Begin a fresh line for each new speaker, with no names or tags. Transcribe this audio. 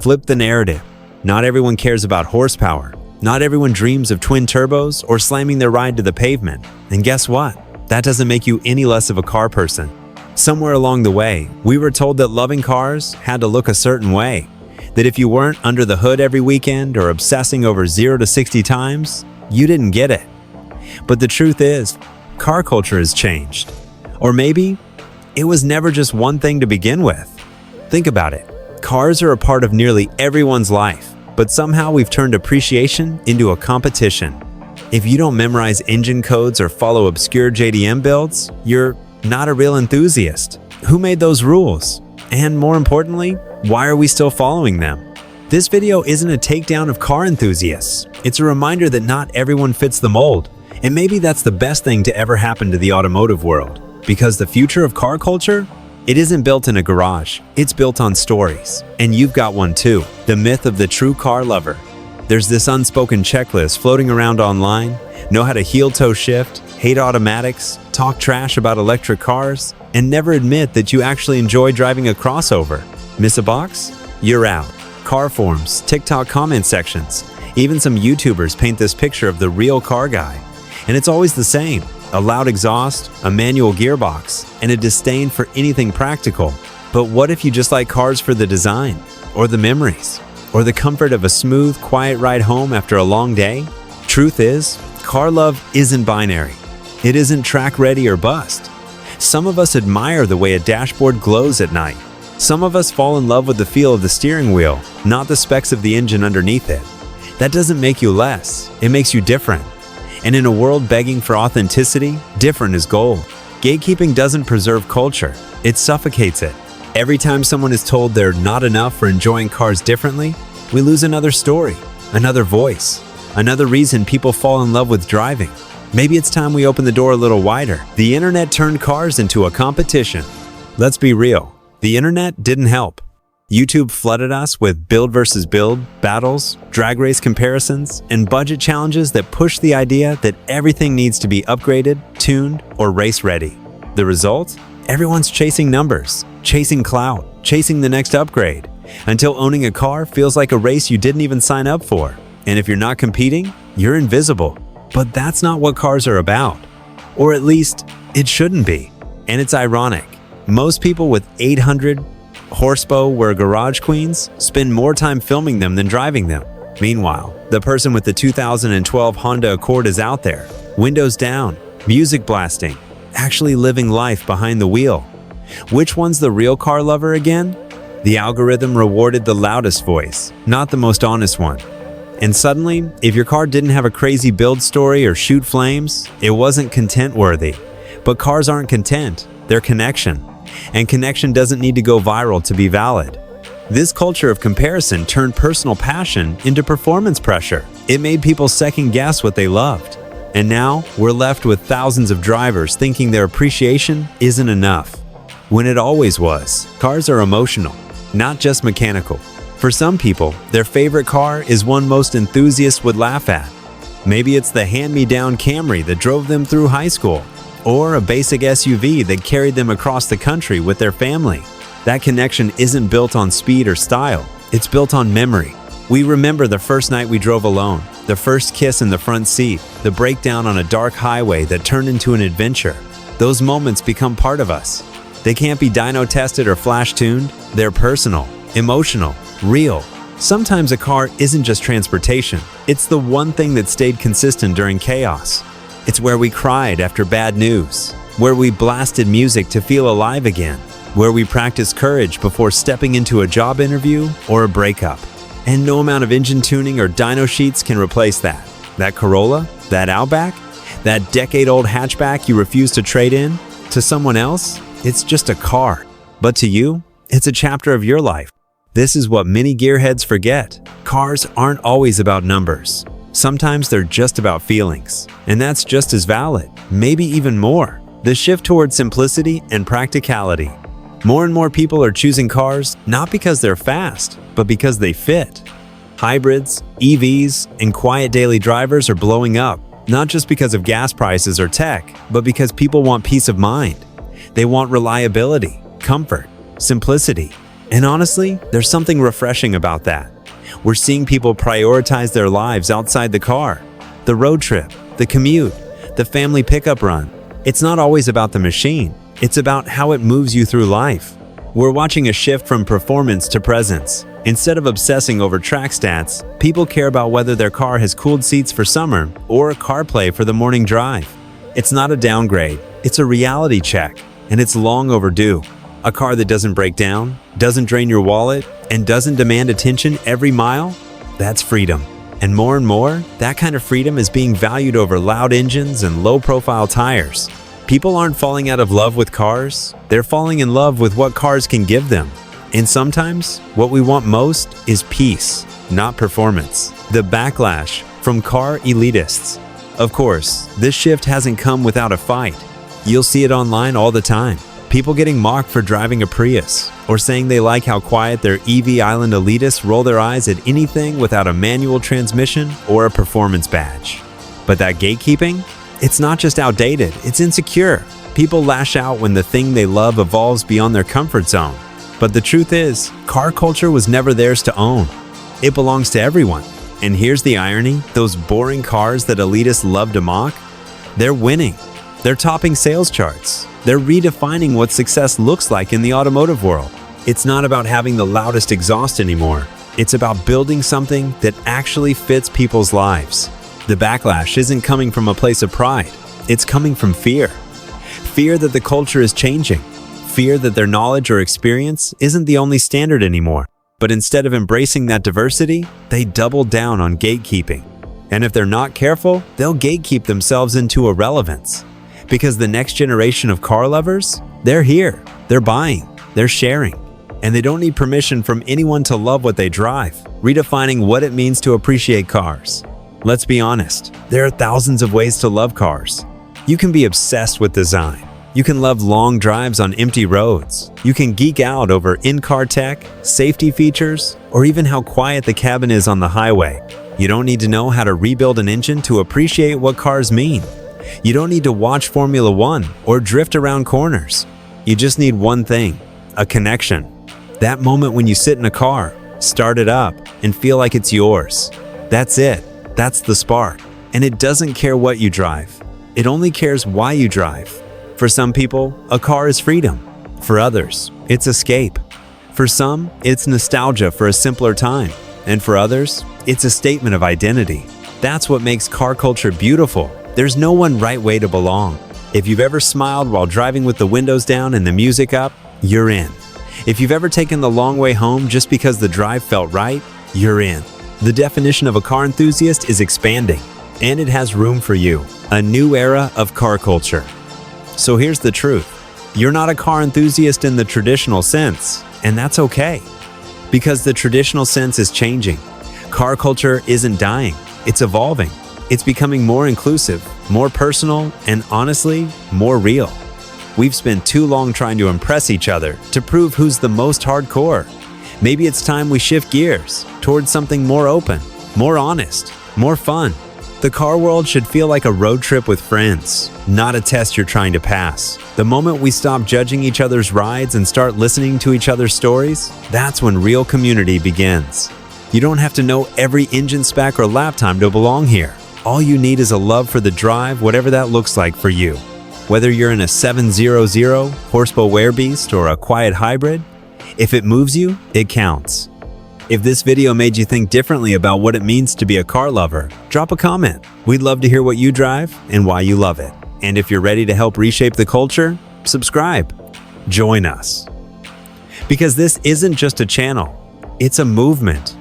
Flip the narrative. Not everyone cares about horsepower. Not everyone dreams of twin turbos or slamming their ride to the pavement. And guess what? That doesn't make you any less of a car person. Somewhere along the way, we were told that loving cars had to look a certain way. That if you weren't under the hood every weekend or obsessing over 0 to 60 times, you didn't get it. But the truth is, car culture has changed. Or maybe it was never just one thing to begin with. Think about it. Cars are a part of nearly everyone's life, but somehow we've turned appreciation into a competition. If you don't memorize engine codes or follow obscure JDM builds, you're not a real enthusiast. Who made those rules? And more importantly, why are we still following them? This video isn't a takedown of car enthusiasts. It's a reminder that not everyone fits the mold. And maybe that's the best thing to ever happen to the automotive world. Because the future of car culture, it isn't built in a garage, it's built on stories. And you've got one too, the myth of the true car lover. There's this unspoken checklist floating around online: know how to heel-toe shift, hate automatics, talk trash about electric cars, and never admit that you actually enjoy driving a crossover. Miss a box? You're out. Car forums, TikTok comment sections, even some YouTubers paint this picture of the real car guy. And it's always the same: a loud exhaust, a manual gearbox, and a disdain for anything practical. But what if you just like cars for the design, or the memories, or the comfort of a smooth, quiet ride home after a long day? Truth is, car love isn't binary. It isn't track ready or bust. Some of us admire the way a dashboard glows at night. Some of us fall in love with the feel of the steering wheel, not the specs of the engine underneath it. That doesn't make you less, it makes you different. And in a world begging for authenticity, different is gold. Gatekeeping doesn't preserve culture, it suffocates it. Every time someone is told they're not enough for enjoying cars differently, we lose another story, another voice, another reason people fall in love with driving. Maybe it's time we open the door a little wider. The internet turned cars into a competition. Let's be real, the internet didn't help. YouTube flooded us with build versus build battles, drag race comparisons, and budget challenges that push the idea that everything needs to be upgraded, tuned, or race ready. The result? Everyone's chasing numbers, chasing clout, chasing the next upgrade, until owning a car feels like a race you didn't even sign up for. And if you're not competing, you're invisible. But that's not what cars are about. Or at least, it shouldn't be. And it's ironic. Most people with 800 horsepower were garage queens spend more time filming them than driving them. Meanwhile, the person with the 2012 Honda Accord is out there, windows down, music blasting, actually living life behind the wheel. Which one's the real car lover again? The algorithm rewarded the loudest voice, not the most honest one. And suddenly, if your car didn't have a crazy build story or shoot flames, it wasn't content-worthy. But cars aren't content, they're connection. And connection doesn't need to go viral to be valid. This culture of comparison turned personal passion into performance pressure. It made people second-guess what they loved. And now, we're left with thousands of drivers thinking their appreciation isn't enough. When it always was. Cars are emotional, not just mechanical. For some people, their favorite car is one most enthusiasts would laugh at. Maybe it's the hand-me-down Camry that drove them through high school, or a basic SUV that carried them across the country with their family. That connection isn't built on speed or style, it's built on memory. We remember the first night we drove alone, the first kiss in the front seat, the breakdown on a dark highway that turned into an adventure. Those moments become part of us. They can't be dyno tested or flash tuned, they're personal, emotional, real. Sometimes a car isn't just transportation, it's the one thing that stayed consistent during chaos. It's where we cried after bad news, where we blasted music to feel alive again, where we practiced courage before stepping into a job interview or a breakup. And no amount of engine tuning or dyno sheets can replace that. That Corolla, that Outback, that decade-old hatchback you refuse to trade in, to someone else, it's just a car. But to you, it's a chapter of your life. This is what many gearheads forget. Cars aren't always about numbers. Sometimes they're just about feelings. And that's just as valid, maybe even more. The shift toward simplicity and practicality. More and more people are choosing cars not because they're fast, but because they fit. Hybrids, EVs, and quiet daily drivers are blowing up, not just because of gas prices or tech, but because people want peace of mind. They want reliability, comfort, simplicity. And honestly, there's something refreshing about that. We're seeing people prioritize their lives outside the car. The road trip, the commute, the family pickup run. It's not always about the machine. It's about how it moves you through life. We're watching a shift from performance to presence. Instead of obsessing over track stats, people care about whether their car has cooled seats for summer or CarPlay for the morning drive. It's not a downgrade, it's a reality check, and it's long overdue. A car that doesn't break down, doesn't drain your wallet, and doesn't demand attention every mile? That's freedom. And more, that kind of freedom is being valued over loud engines and low-profile tires. People aren't falling out of love with cars, they're falling in love with what cars can give them. And sometimes, what we want most is peace, not performance. The backlash from car elitists. Of course, this shift hasn't come without a fight. You'll see it online all the time. People getting mocked for driving a Prius, or saying they like how quiet their EV island elitists roll their eyes at anything without a manual transmission or a performance badge. But that gatekeeping? It's not just outdated, it's insecure. People lash out when the thing they love evolves beyond their comfort zone. But the truth is, car culture was never theirs to own. It belongs to everyone. And here's the irony, those boring cars that elitists love to mock, they're winning. They're topping sales charts. They're redefining what success looks like in the automotive world. It's not about having the loudest exhaust anymore. It's about building something that actually fits people's lives. The backlash isn't coming from a place of pride. It's coming from fear. Fear that the culture is changing. Fear that their knowledge or experience isn't the only standard anymore. But instead of embracing that diversity, they double down on gatekeeping. And if they're not careful, they'll gatekeep themselves into irrelevance. Because the next generation of car lovers, they're here, they're buying, they're sharing, and they don't need permission from anyone to love what they drive, redefining what it means to appreciate cars. Let's be honest, there are thousands of ways to love cars. You can be obsessed with design. You can love long drives on empty roads. You can geek out over in-car tech, safety features, or even how quiet the cabin is on the highway. You don't need to know how to rebuild an engine to appreciate what cars mean. You don't need to watch Formula One or drift around corners. You just need one thing, a connection. That moment when you sit in a car, start it up, and feel like it's yours. That's it. That's the spark. And it doesn't care what you drive. It only cares why you drive. For some people, a car is freedom. For others, it's escape. For some, it's nostalgia for a simpler time. And for others, it's a statement of identity. That's what makes car culture beautiful. There's no one right way to belong. If you've ever smiled while driving with the windows down and the music up, you're in. If you've ever taken the long way home just because the drive felt right, you're in. The definition of a car enthusiast is expanding, and it has room for you. A new era of car culture. So here's the truth. You're not a car enthusiast in the traditional sense, and that's okay. Because the traditional sense is changing. Car culture isn't dying, it's evolving. It's becoming more inclusive, more personal, and honestly, more real. We've spent too long trying to impress each other to prove who's the most hardcore. Maybe it's time we shift gears towards something more open, more honest, more fun. The car world should feel like a road trip with friends, not a test you're trying to pass. The moment we stop judging each other's rides and start listening to each other's stories, that's when real community begins. You don't have to know every engine spec or lap time to belong here. All you need is a love for the drive, whatever that looks like for you. Whether you're in a 700 horsepower beast or a quiet hybrid, if it moves you, it counts. If this video made you think differently about what it means to be a car lover, drop a comment. We'd love to hear what you drive and why you love it. And if you're ready to help reshape the culture, subscribe. Join us. Because this isn't just a channel, it's a movement.